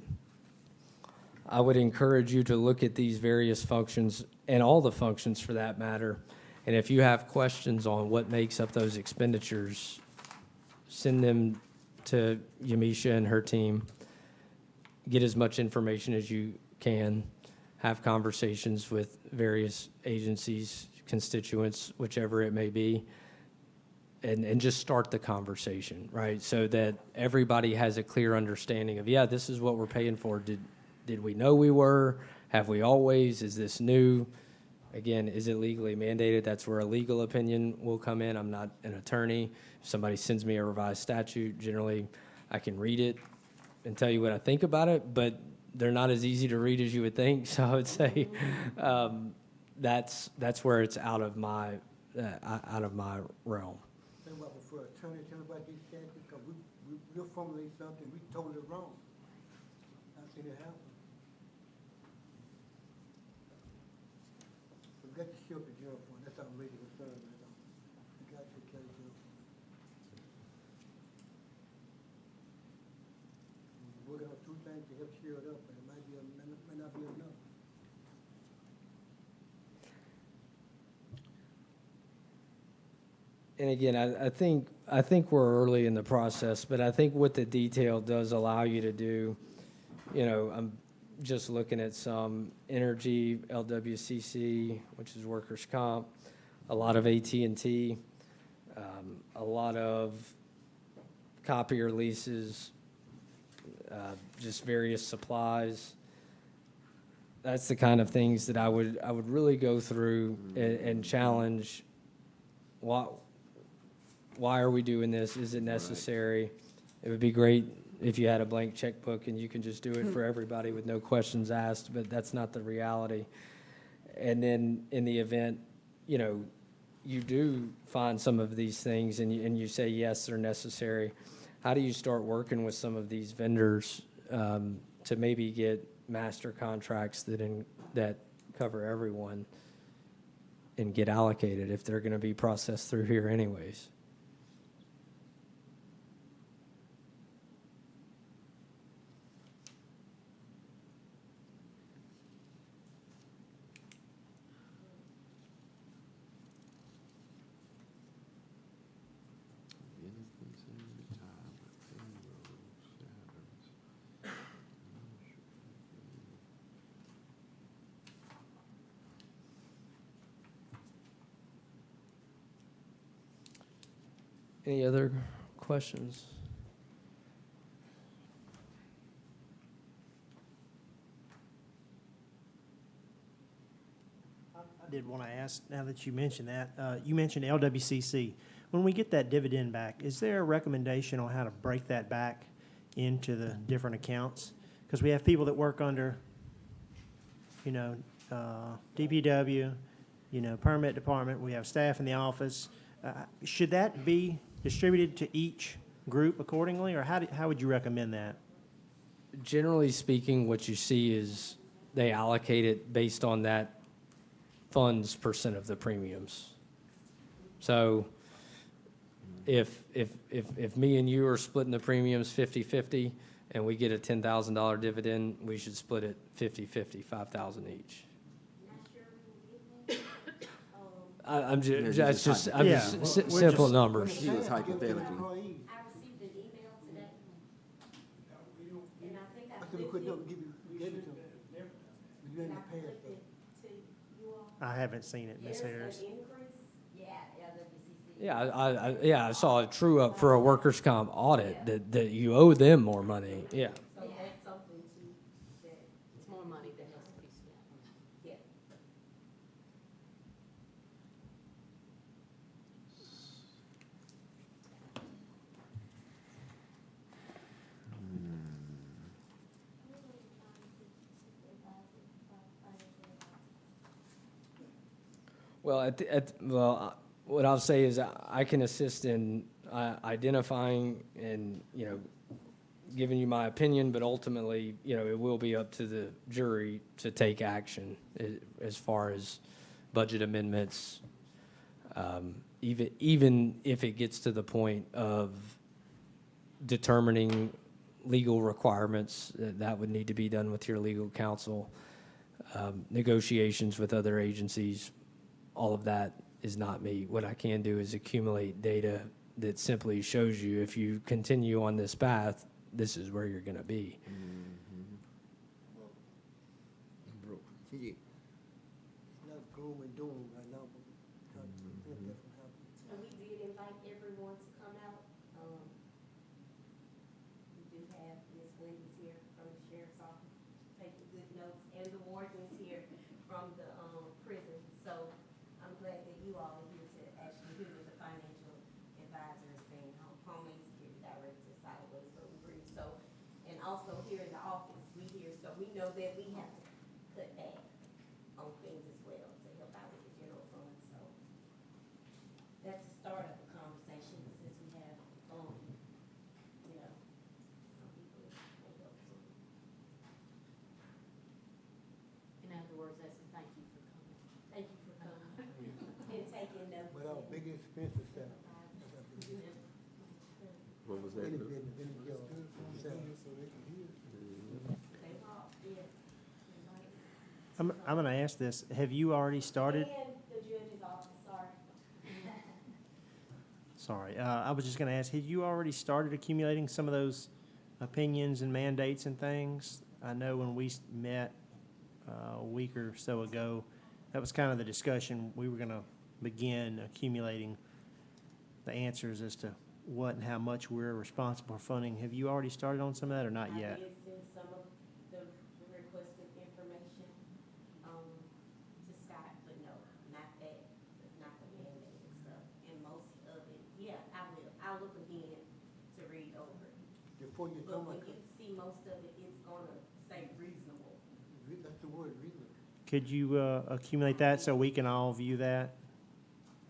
I would encourage you to look at these various functions, and all the functions for that matter. And if you have questions on what makes up those expenditures, send them to Yamisha and her team. Get as much information as you can. Have conversations with various agencies, constituents, whichever it may be. And just start the conversation, right? So that everybody has a clear understanding of, yeah, this is what we're paying for. Did we know we were? Have we always? Is this new? Again, is it legally mandated? That's where a legal opinion will come in. I'm not an attorney. If somebody sends me a revised statute, generally I can read it and tell you what I think about it, but they're not as easy to read as you would think. So I would say that's where it's out of my realm. Think about before attorney tell about these statutes, because we'll formulate something, we totally wrong. I've seen it happen. We got to show up the general fund, that's our major concern right now. We got to take care of the general fund. We're working on two things to help share it up, but it might not be enough. And again, I think we're early in the process, but I think what the detail does allow you to do, you know, I'm just looking at some energy, LWCC, which is workers' comp, a lot of AT&T, a lot of copier leases, just various supplies. That's the kind of things that I would really go through and challenge. Why are we doing this? Is it necessary? It would be great if you had a blank checkbook and you can just do it for everybody with no questions asked, but that's not the reality. And then in the event, you know, you do find some of these things and you say, yes, they're necessary, how do you start working with some of these vendors to maybe get master contracts that cover everyone? and get allocated if they're going to be processed through here anyways. Any other questions? I did want to ask, now that you mentioned that, you mentioned LWCC. When we get that dividend back, is there a recommendation on how to break that back into the different accounts? Because we have people that work under, you know, DPW, you know, permit department, we have staff in the office. Should that be distributed to each group accordingly, or how would you recommend that? Generally speaking, what you see is they allocate it based on that fund's percent of the premiums. So if me and you are splitting the premiums 50-50 and we get a $10,000 dividend, we should split it 50-50, 5,000 each. I'm just, Yeah, that's just, we're simple just- numbers. He was hypothetically. I received an email today, and I think I I said, we flipped could it, never give you, gave it to them. You and didn't I pay us flipped though. it to you all. I haven't seen it, Ms. There's Harris. an increase, LWCC. Yeah, I saw a true up for a workers' comp audit that you owe them more money. Yeah. So that's something too, that, It's more money that has to be spent. yeah. Well, what I'll say is I can assist in identifying and, you know, giving you my opinion, but ultimately, you know, it will be up to the jury to take action as far as budget amendments. Even if it gets to the point of determining legal requirements, that would need to be done with your legal counsel. Negotiations with other agencies, all of that is not me. What I can do is accumulate data that simply shows you if you continue on this path, this is where you're going to be. It's not gloom and doom right now, but we're trying to prevent that from happening. And we did invite everyone to come out. We do have Ms. Wendy's here from the sheriff's office, taking good notes, and the warden's here from the, prison. So I'm glad that you all are here to actually hear what the financial advisor is saying, Homeland Security Director, solid waste road and bridge. So, and also here in the office, we hear, so we know that we have to cut back on things as well to help out with the general fund, so. That's the start of the conversation, since we have, you know, some people that may help too. In other words, that's a thank you for coming. Thank you for coming and taking notes. But our big expense is that. What was that? Any business, any job, So they can hear. They all, yeah. I'm going to ask this. Have you already started? And the judge's office, sorry. Sorry, I was just going to ask, had you already started accumulating some of those opinions and mandates and things? I know when we met a week or so ago, that was kind of the discussion. We were going to begin accumulating the answers as to what and how much we're responsible for funding. Have you already started on some of that or not I yet? did send some of the requested information, to Scott, but no, not that, not the mandate and stuff. And most of it, yeah, I will, I'll look again to read over it. before you But come, when you see most of it, it's gonna say reasonable. that's the word, reasonable. Could you accumulate that so we can all view that?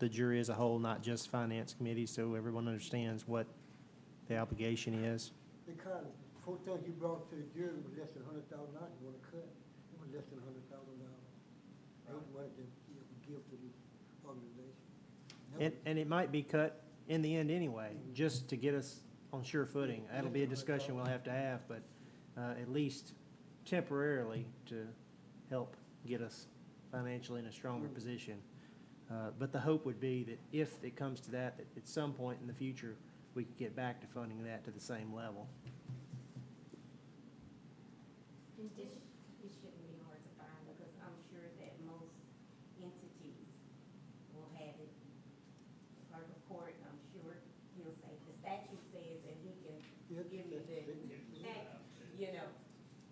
The jury as a whole, not just finance committee, so everyone understands what the obligation is? Because first thing you brought to the jury was less than $100,000, you want to cut, it was less than $100,000. That was money that you would give to the And it might be cut in the end anyway, just to get us on sure footing. That'll be a discussion we'll have to have, but at least temporarily to help get us financially in a stronger position. But the hope would be that if it comes to that, that at some point in the future, we could get back to funding that to the same level. It shouldn't be hard to find, because I'm sure that most entities will have it. The clerk of court, I'm sure he'll say, the statute says that he can Yeah, give me the, you know,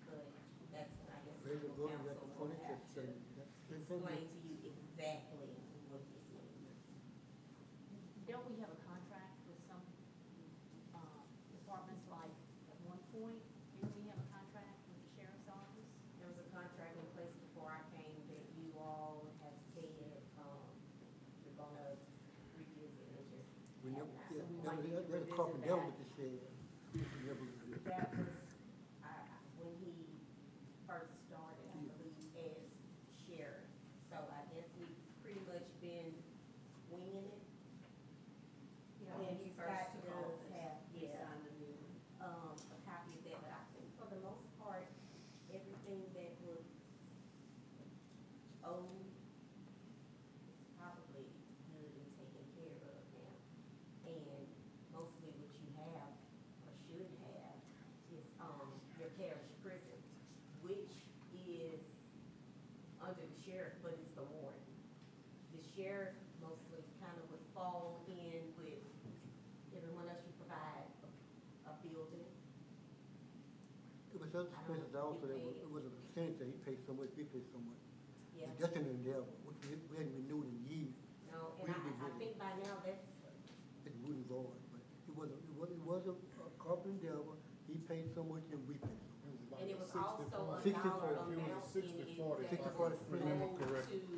but that's, I guess, Very the good, council that's will funny, have to that's- explain to you exactly what this means. Don't we have a contract with some, departments, like, at one point, didn't we have a contract with the sheriff's office? There was a contract in place before I came that you all have said, you're gonna revisit and just We have never, not. yeah, So we might need to that's revisit Carpenter, that. what you said. We never did it. That was, when he first started, I believe, as sheriff. So I guess we've pretty much been winging it. Yeah, And when he Scott first took does office, have, he yeah, signed a new one. a copy of that, but I think for the most part, everything that was owed is probably good and taken care of now. And mostly what you have, or should have, is, your parish prison, which is under the sheriff, but it's the warden. The sheriff mostly kind of would fall in with everyone else. You provide a building. It was other I don't expenses also, get that paid. it was a percentage that he paid so much, we paid so much. Yeah. That's an endeavor, we hadn't renewed in years, No, and We I revisit. think by now that's, it's wooden guard, but it was a corporate endeavor, he paid so much and we paid so much. and it was also a 60, dollar 40. amount in it 60-40, that if I was can remember owed correctly. to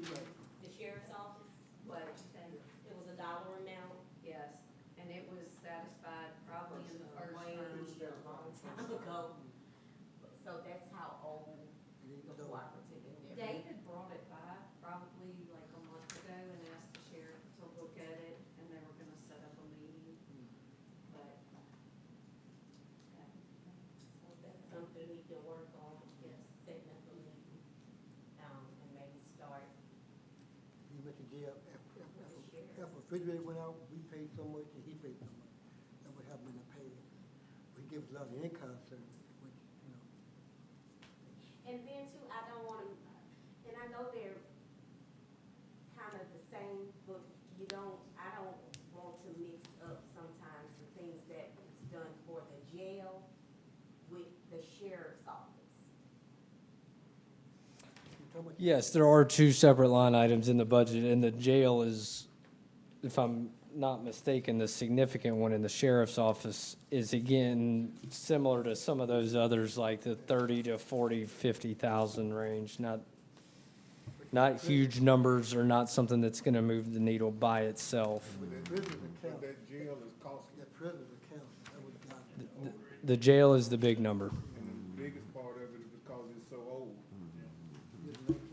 the sheriff's office, but it was a dollar amount. Yes, and it was satisfied probably in the first Way term. a long time ago. So that's how old And he- the so- cooperative endeavor. David brought it back probably like a month ago and asked the sheriff to look at it, and they were gonna set up a meeting, but. So that's something we can work on, Yes. setting up a meeting, and maybe start. You mentioned jail, if a refrigerator went out, we paid so much and he paid so much. That would happen in the past. We give a lot of in-kind service, which, you know. And then too, I don't wanna, and I know they're kind of the same, but I don't want to mix up sometimes the things that is done for the jail with the sheriff's office. You talking about- Yes, there are two separate line items in the budget, and the jail is, if I'm not mistaken, the significant one in the sheriff's office is again similar to some of those others, like the 30 to 40, 50,000 range. Not huge numbers, or not something that's gonna move the needle by itself. That prison's But account, that jail is costly, that prison's account, that was got. The jail is the big number. and the biggest part of it is because it's so old,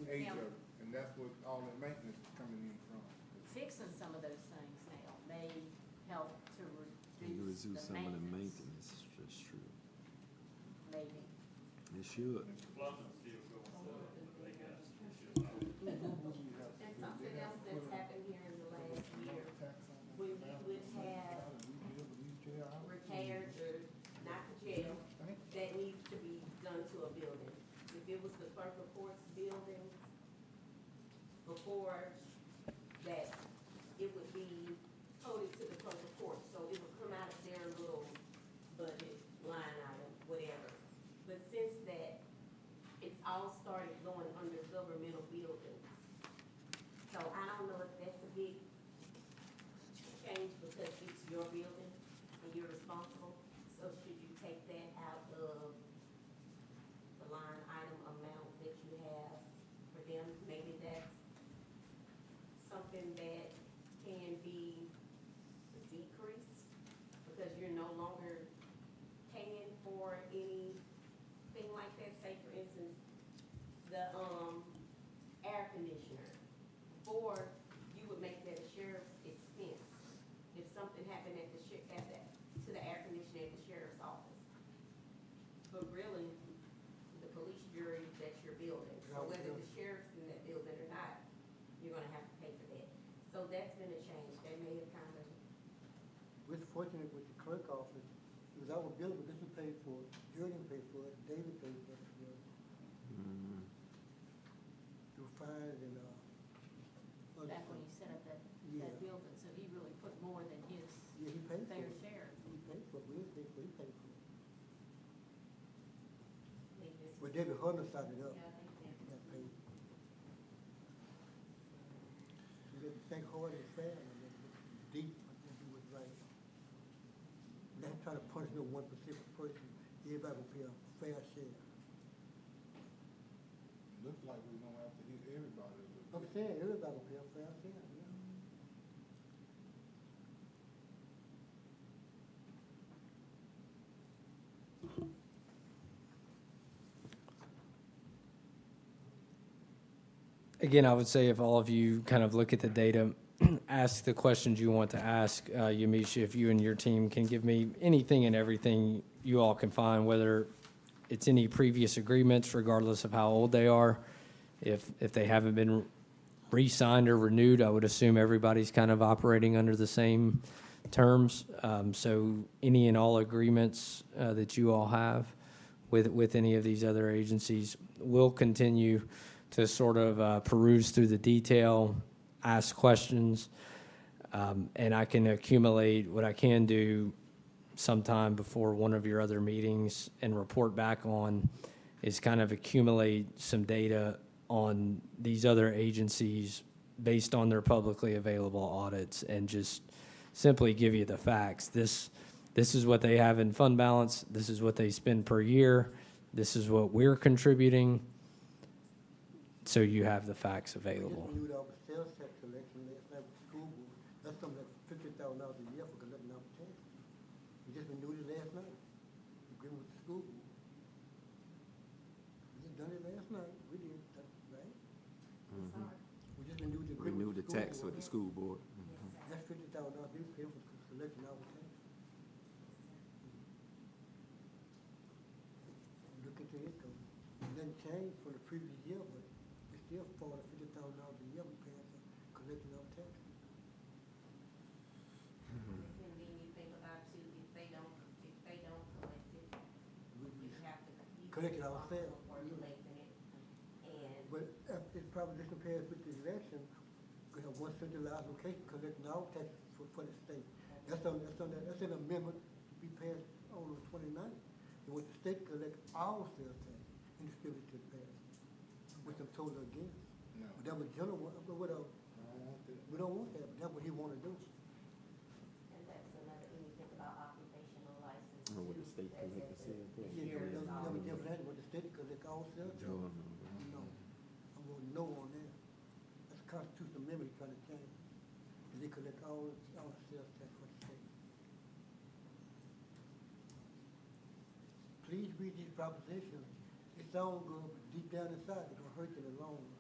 age of it, and that's what all the maintenance is coming in from. Fixing some of those things now may help to You reduce reduce the some of the maintenance, maintenance, that's true. maybe. It should. And something else that's happened here in the last year, when we would have repairs, or not the jail, that needs to be done to a building. If it was the clerk of court's building, before that, it would be coded to the clerk of court, so it would come out of their little budget line item, whatever. But since that, it's all started going under governmental buildings. So I don't know if that's a big change, because it's your building and you're responsible. So should you take that out of the line item amount that you have for them? Maybe that's something that can be decreased, because you're no longer paying for anything like that. Say, for instance, the, air conditioner, or you would make that a sheriff's expense. your building. So whether the sheriff's in that building or not, you're gonna have to pay for that. So that's been a change. That may have kind of, We're fortunate with the clerk office, it was our building, but this was paid for, Jordan paid for it, David paid for it, through fines and, other Back when stuff. you set up that Yeah. building, so he really put more than his Yeah, he paid for fair it. share. He paid for it, we didn't pay for it, he paid for it. maybe this But was. David Hunter started up, Yeah, I think that. got paid. We got to thank hard and fair, and then deep, I think he was right. They ain't trying to punish no one specific person, everybody will pay a fair share. Looks like we don't have to hit everybody a little I'm bit. saying, everybody will pay a fair share, yeah. Again, I would say if all of you kind of look at the data, ask the questions you want to ask, Yamisha, if you and your team can give me anything and everything you all can find, whether it's any previous agreements, regardless of how old they are. If they haven't been re-signed or renewed, I would assume everybody's kind of operating under the same terms. So any and all agreements that you all have with any of these other agencies will continue to sort of peruse through the detail, ask questions, and I can accumulate what I can do sometime before one of your other meetings and report back on is kind of accumulate some data on these other agencies based on their publicly available audits and just simply give you the facts. This is what they have in fund balance. This is what they spend per year. This is what we're contributing. So you have the facts available. We just renewed our sales tax collection last night with the school board. That's something like $50,000 a year for collecting our taxes. We just renewed it last night, agreement with the school board. We just done it last night, we did, right? We just renewed the agreement Renew with the the tax school with the board. school board. That's $50,000 we pay for collecting our taxes. Look into it, cause it doesn't change from the previous year, but it's still $50,000 a year we pay for collecting our taxes. And then you think about too, if they don't collect it, you have to, you Collect it responsible ourselves. for collecting it. And But it's probably this compares with the election, we have one centralized location collecting our taxes for the state. That's an amendment to be passed on the 29th. And what the state collects our sales tax and distribute it to the parents, which I'm totally against. No. But that was general, but whatever, I don't want that. we don't want that, but that's what he wanna do. And that's another, when you think about occupational license. Oh, what the too, state that's collect at the sales tax. Yeah, sheriff's that was office. different, what the state collect our sales tax. No. No, I'm voting no on that. That's a constitutional amendment he's trying to change. And they collect all sales tax for the state. Please read these propositions. It sounds good, but deep down inside, it's gonna hurt you in the long run.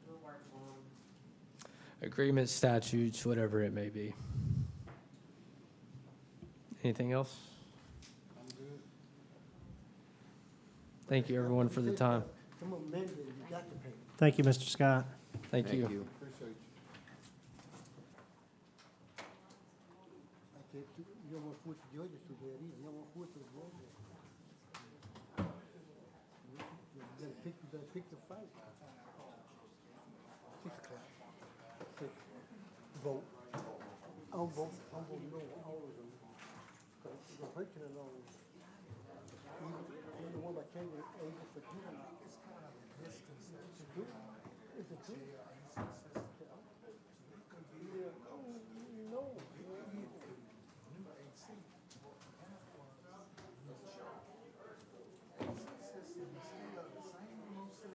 We'll work on. Agreements, statutes, whatever it may be. Anything else? I'm good. Thank you, everyone, for the time. Some of them mandated, you got to pay. Thank you, Mr. Scott. Thank you. Appreciate you. I said, you don't want to force the judges to bad either. You don't want to force the judges. You better pick the fight. 6 o'clock. 6. Vote. I'm voting no, all of them. Because it's gonna hurt you in the long run. Even the one by changing ages for juveniles. It's the truth. It's the truth.